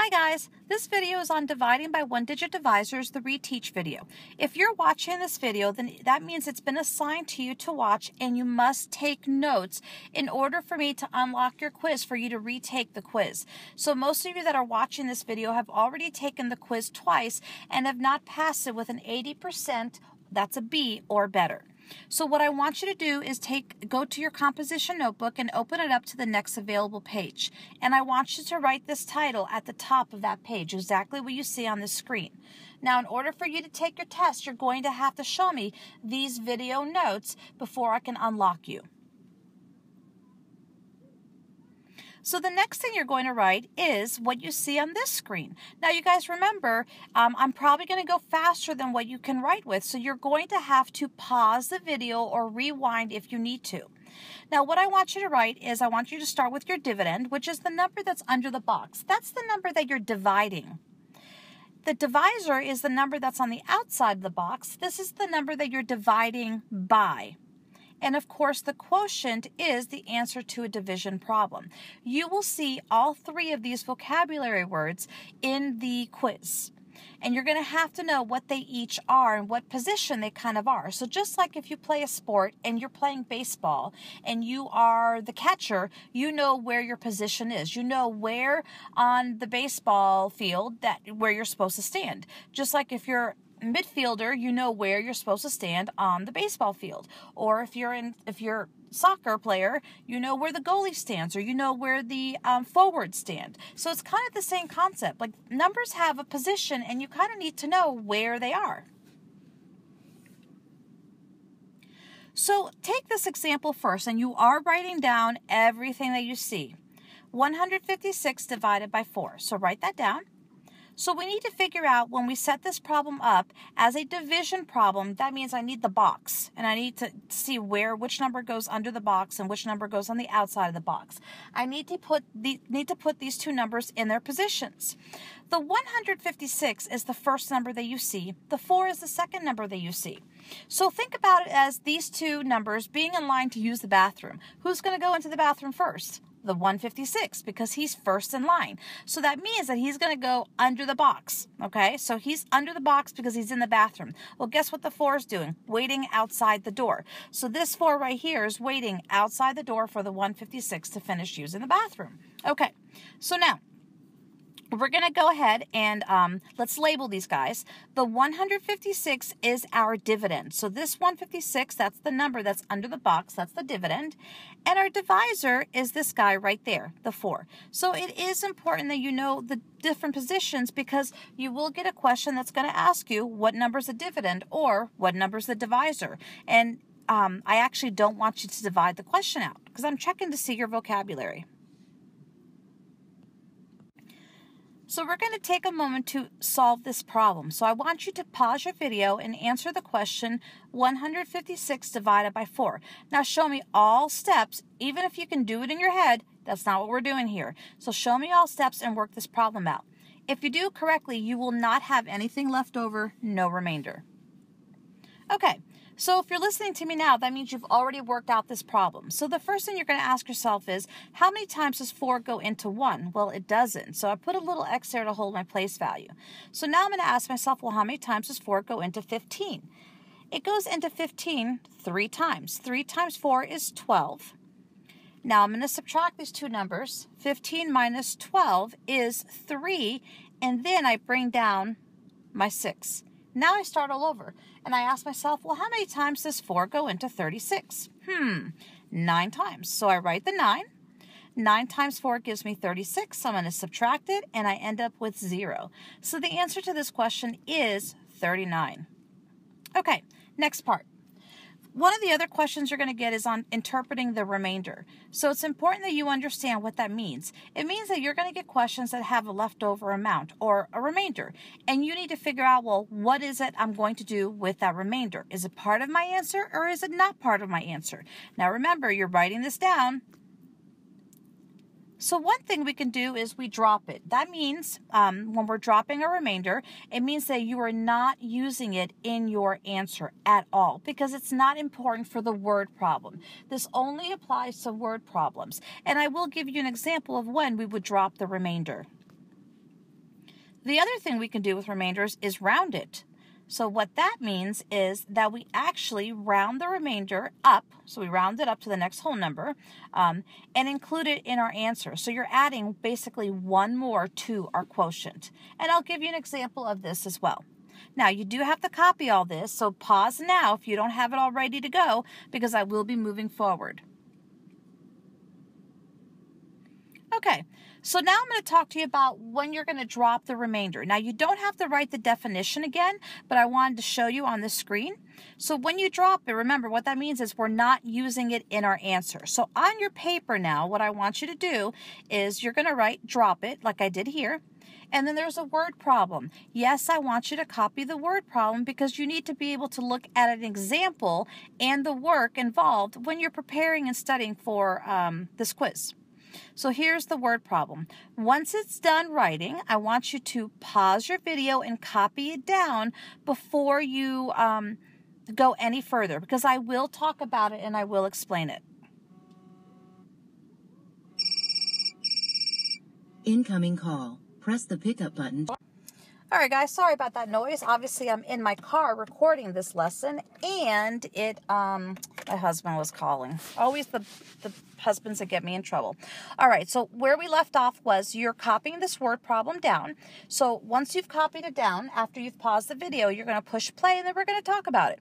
Hi guys, this video is on dividing by one-digit divisors, the reteach video. If you're watching this video, then that means it's been assigned to you to watch and you must take notes in order for me to unlock your quiz for you to retake the quiz. So most of you that are watching this video have already taken the quiz twice and have not passed it with an 80%, that's a B or better. So what I want you to do is go to your composition notebook and open it up to the next available page. And I want you to write this title at the top of that page, exactly what you see on the screen. Now, in order for you to take your test, you're going to have to show me these video notes before I can unlock you. So the next thing you're going to write is what you see on this screen. Now you guys remember, I'm probably going to go faster than what you can write with, so you're going to have to pause the video or rewind if you need to. Now what I want you to write is I want you to start with your dividend, which is the number that's under the box. That's the number that you're dividing. The divisor is the number that's on the outside of the box. This is the number that you're dividing by. And of course, the quotient is the answer to a division problem. You will see all three of these vocabulary words in the quiz. And you're going to have to know what they each are and what position they kind of are. So just like if you play a sport and you're playing baseball and you are the catcher, you know where your position is. You know where on the baseball field where you're supposed to stand. Just like if you're midfielder, you know where you're supposed to stand on the baseball field. Or if you're soccer player, you know where the goalie stands, or you know where the forwards stand. So it's kind of the same concept. Like numbers have a position and you kind of need to know where they are. So take this example first, and you are writing down everything that you see. 156 divided by 4. So write that down. So we need to figure out, when we set this problem up as a division problem, that means I need the box, and I need to see which number goes under the box and which number goes on the outside of the box. I need to put these two numbers in their positions. The 156 is the first number that you see. The 4 is the second number that you see. So think about it as these two numbers being in line to use the bathroom. Who's going to go into the bathroom first? The 156, because he's first in line. So that means that he's going to go under the box, okay? So he's under the box because he's in the bathroom. Well, guess what the 4 is doing? Waiting outside the door. So this 4 right here is waiting outside the door for the 156 to finish using the bathroom. Okay, so now we're going to go ahead and let's label these guys. The 156 is our dividend. So this 156, that's the number that's under the box. That's the dividend. And our divisor is this guy right there, the 4. So it is important that you know the different positions, because you will get a question that's going to ask you what number is the dividend or what number is the divisor. And I actually don't want you to divide the question out because I'm checking to see your vocabulary. So we're going to take a moment to solve this problem. So I want you to pause your video and answer the question 156 divided by 4. Now show me all steps. Even if you can do it in your head, that's not what we're doing here. So show me all steps and work this problem out. If you do correctly, you will not have anything left over, no remainder. Okay. So if you're listening to me now, that means you've already worked out this problem. So the first thing you're going to ask yourself is, how many times does 4 go into 1? Well, it doesn't. So I put a little X there to hold my place value. So now I'm going to ask myself, well, how many times does 4 go into 15? It goes into 15 3 times. 3 times 4 is 12. Now I'm going to subtract these two numbers. 15 minus 12 is 3, and then I bring down my 6. Now I start all over, and I ask myself, well, how many times does 4 go into 36? 9 times. So I write the 9. 9 times 4 gives me 36, so I'm going to subtract it, and I end up with 0. So the answer to this question is 39. Okay, next part. One of the other questions you're going to get is on interpreting the remainder. So it's important that you understand what that means. It means that you're going to get questions that have a leftover amount or a remainder. And you need to figure out, well, what is it I'm going to do with that remainder? Is it part of my answer or is it not part of my answer? Now remember, you're writing this down. So one thing we can do is we drop it. That means when we're dropping a remainder, it means that you are not using it in your answer at all because it's not important for the word problem. This only applies to word problems. And I will give you an example of when we would drop the remainder. The other thing we can do with remainders is round it. So what that means is that we actually round the remainder up. So we round it up to the next whole number and include it in our answer. So you're adding basically one more to our quotient. And I'll give you an example of this as well. Now, you do have to copy all this, so pause now if you don't have it all ready to go, because I will be moving forward. Okay, so now I'm going to talk to you about when you're going to drop the remainder. Now, you don't have to write the definition again, but I wanted to show you on the screen. So when you drop it, remember what that means is we're not using it in our answer. So on your paper now, what I want you to do is you're going to write drop it, like I did here. And then there's a word problem. Yes, I want you to copy the word problem because you need to be able to look at an example and the work involved when you're preparing and studying for this quiz. So here's the word problem. Once it's done writing, I want you to pause your video and copy it down before you go any further, because I will talk about it and I will explain it. Incoming call. Press the pickup button. All right, guys, sorry about that noise. Obviously, I'm in my car recording this lesson, and my husband was calling. Always the husbands that get me in trouble. All right, so where we left off was you're copying this word problem down. So once you've copied it down, after you've paused the video, you're going to push play, and then we're going to talk about it.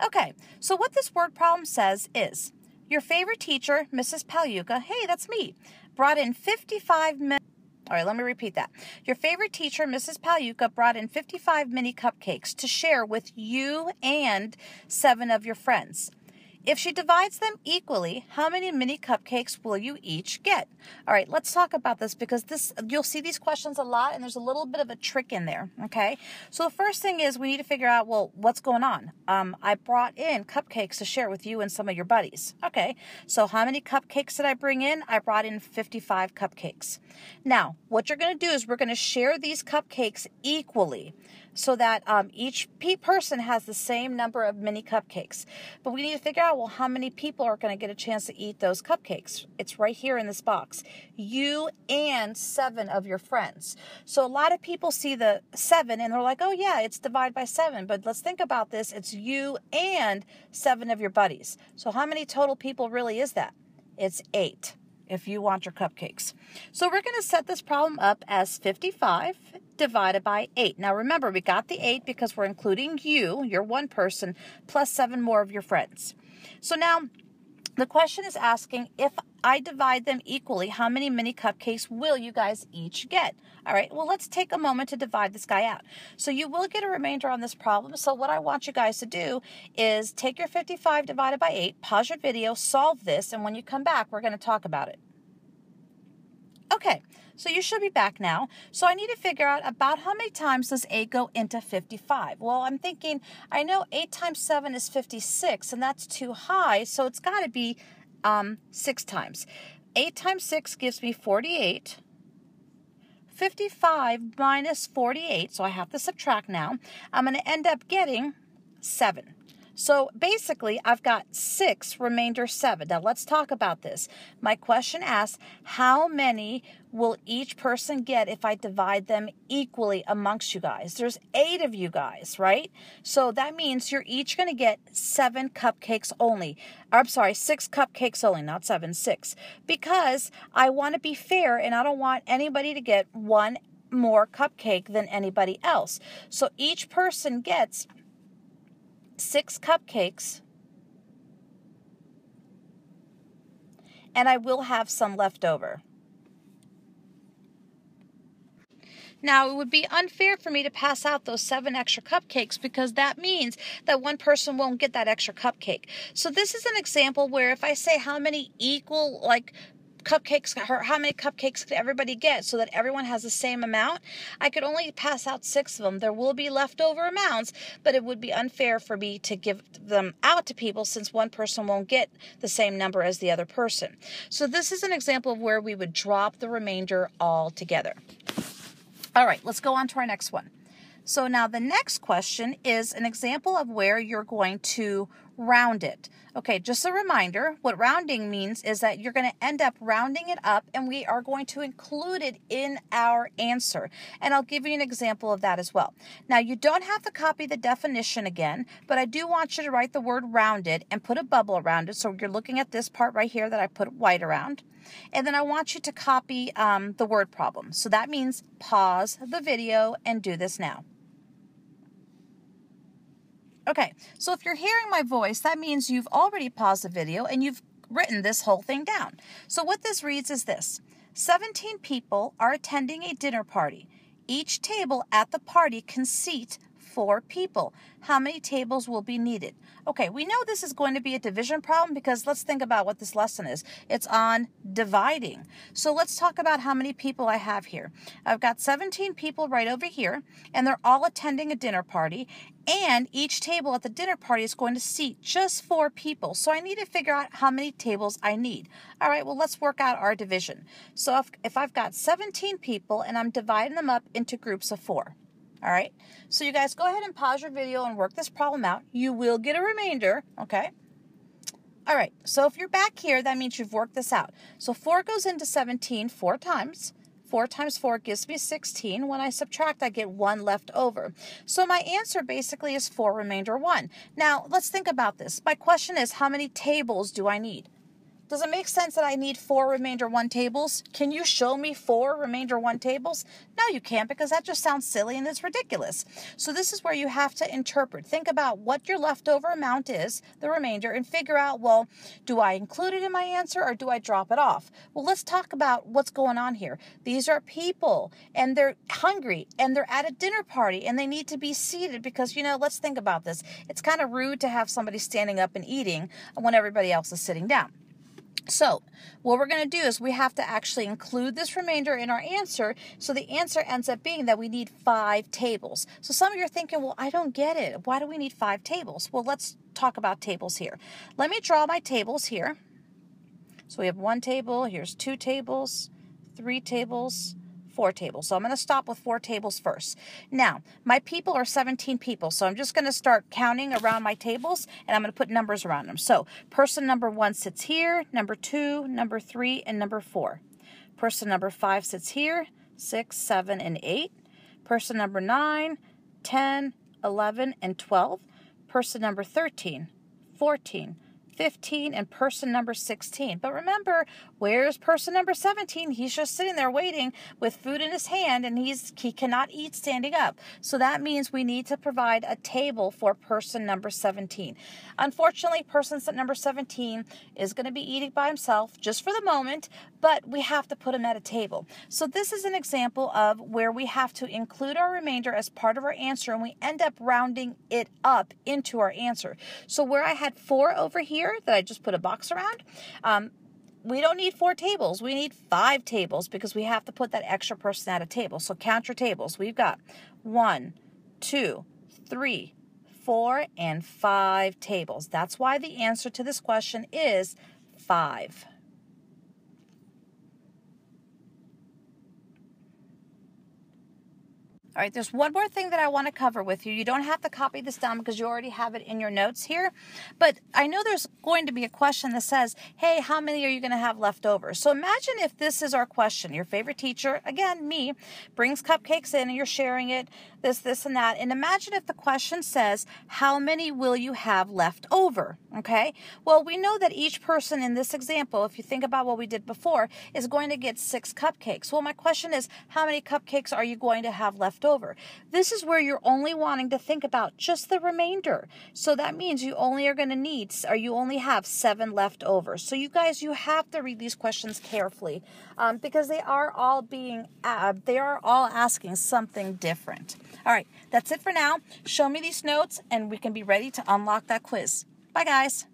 Okay, so what this word problem says is, your favorite teacher, Mrs. Paluca, hey, that's me, brought in 55 minutes. All right, let me repeat that. Your favorite teacher, Mrs. Paluca, brought in 55 mini cupcakes to share with you and 7 of your friends. If she divides them equally, how many mini cupcakes will you each get? All right, let's talk about this because you'll see these questions a lot and there's a little bit of a trick in there, okay? So the first thing is we need to figure out, well, what's going on? I brought in cupcakes to share with you and some of your buddies. Okay, so how many cupcakes did I bring in? I brought in 55 cupcakes. Now, what you're going to do is we're going to share these cupcakes equally, so that each person has the same number of mini cupcakes. But we need to figure out, well, how many people are going to get a chance to eat those cupcakes? It's right here in this box. You and 7 of your friends. So a lot of people see the 7 and they're like, oh yeah, it's divided by 7. But let's think about this. It's you and 7 of your buddies. So how many total people really is that? It's 8. If you want your cupcakes. So we're going to set this problem up as 55 divided by 8. Now remember, we got the 8 because we're including you're one person, plus 7 more of your friends. So now the question is asking, if I divide them equally, how many mini cupcakes will you guys each get? All right, well, let's take a moment to divide this guy out. So you will get a remainder on this problem. So what I want you guys to do is take your 55 divided by 8, pause your video, solve this, and when you come back, we're going to talk about it. Okay, so you should be back now. So I need to figure out about how many times does 8 go into 55. Well, I'm thinking, I know 8 times 7 is 56, and that's too high, so it's got to be 6 times. 8 times 6 gives me 48. 55 minus 48, so I have to subtract now. I'm going to end up getting 7. So basically, I've got 6, remainder 7. Now, let's talk about this. My question asks, how many will each person get if I divide them equally amongst you guys? There's 8 of you guys, right? So that means you're each going to get 7 cupcakes only. Or, I'm sorry, 6 cupcakes only, not 7, 6. Because I want to be fair, and I don't want anybody to get one more cupcake than anybody else. So each person gets 6 cupcakes, and I will have some left over. Now, it would be unfair for me to pass out those 7 extra cupcakes because that means that one person won't get that extra cupcake. So this is an example where if I say how many equal, cupcakes, how many cupcakes could everybody get so that everyone has the same amount, I could only pass out 6 of them. There will be leftover amounts, but it would be unfair for me to give them out to people since one person won't get the same number as the other person. So this is an example of where we would drop the remainder altogether. All right, let's go on to our next one. So now the next question is an example of where you're going to round it. Okay, just a reminder, what rounding means is that you're going to end up rounding it up, and we are going to include it in our answer. And I'll give you an example of that as well. Now, you don't have to copy the definition again, but I do want you to write the word rounded and put a bubble around it. So you're looking at this part right here that I put white around. And then I want you to copy the word problem. So that means pause the video and do this now. Okay, so if you're hearing my voice, that means you've already paused the video and you've written this whole thing down. So what this reads is this: 17 people are attending a dinner party. Each table at the party can seat 4 people. How many tables will be needed? Okay, we know this is going to be a division problem because let's think about what this lesson is. It's on dividing. So let's talk about how many people I have here. I've got 17 people right over here, and they're all attending a dinner party, and each table at the dinner party is going to seat just 4 people. So I need to figure out how many tables I need. All right, well, let's work out our division. So if I've got 17 people and I'm dividing them up into groups of 4. All right, so you guys go ahead and pause your video and work this problem out. You will get a remainder, okay? All right, so if you're back here, that means you've worked this out. So 4 goes into 17 4 times. 4 times 4 gives me 16. When I subtract, I get 1 left over. So my answer basically is 4 remainder 1. Now, let's think about this. My question is, how many tables do I need? Does it make sense that I need 4 remainder 1 tables? Can you show me 4 remainder 1 tables? No, you can't, because that just sounds silly and it's ridiculous. So this is where you have to interpret. Think about what your leftover amount is, the remainder, and figure out, well, do I include it in my answer or do I drop it off? Well, let's talk about what's going on here. These are people, and they're hungry, and they're at a dinner party, and they need to be seated because, let's think about this. It's kind of rude to have somebody standing up and eating when everybody else is sitting down. So what we're going to do is we have to actually include this remainder in our answer. So the answer ends up being that we need 5 tables. So some of you are thinking, well, I don't get it. Why do we need 5 tables? Well, let's talk about tables here. Let me draw my tables here. So we have 1 table. Here's 2 tables, 3 tables, 4 tables. So I'm going to stop with 4 tables first. Now, my people are 17 people. So I'm just going to start counting around my tables, and I'm going to put numbers around them. So person number 1 sits here, number 2, number 3, and number 4. Person number 5 sits here, 6, 7, and 8. Person number 9, 10, 11, and 12. Person number 13, 14, 15, and person number 16. But remember, where's person number 17? He's just sitting there waiting with food in his hand, and he cannot eat standing up. So that means we need to provide a table for person number 17. Unfortunately, person number 17 is going to be eating by himself just for the moment, but we have to put him at a table. So this is an example of where we have to include our remainder as part of our answer, and we end up rounding it up into our answer. So where I had 4 over here that I just put a box around, we don't need 4 tables. We need 5 tables because we have to put that extra person at a table. So count your tables. We've got 1, 2, 3, 4, and 5 tables. That's why the answer to this question is 5. All right, there's one more thing that I want to cover with you. You don't have to copy this down because you already have it in your notes here. But I know there's going to be a question that says, hey, how many are you going to have left over? So imagine if this is our question. Your favorite teacher, again, me, brings cupcakes in and you're sharing it, this, and that. And imagine if the question says, how many will you have left over? Okay? Well, we know that each person in this example, if you think about what we did before, is going to get 6 cupcakes. Well, my question is, how many cupcakes are you going to have left over? This is where you're only wanting to think about just the remainder. So that means you only are going to need, or you only have 7 left over. So you guys, you have to read these questions carefully because they are all asking something different. All right, that's it for now. Show me these notes and we can be ready to unlock that quiz. Bye, guys.